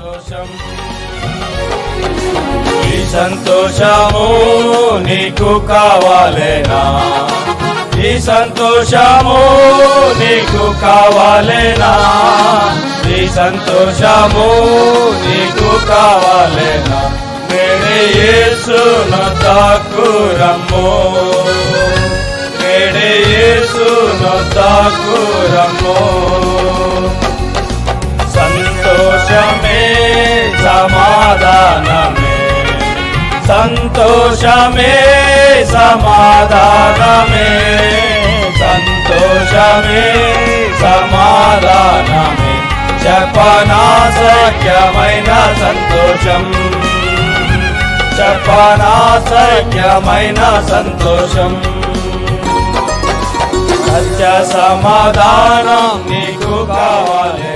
సంతోషం ఈ సంతోషము నీకు కావాలేనా ఈ సంతోషము నీకు కావాలేనా ఈ సంతోషము నీకు కావాలేనా నేడే యేసును తాకురమ్ము నేడే యేసును తాకురమ్ము సంతోషమే సమాధానమే సంతోషమే సమాధానమే సంతోషమే సమాధానమే చెప్పనాశక్యమైన సంతోషం చెప్పనాశక్యమైన సంతోషం సత్య సమాధానం నీకు కావాలి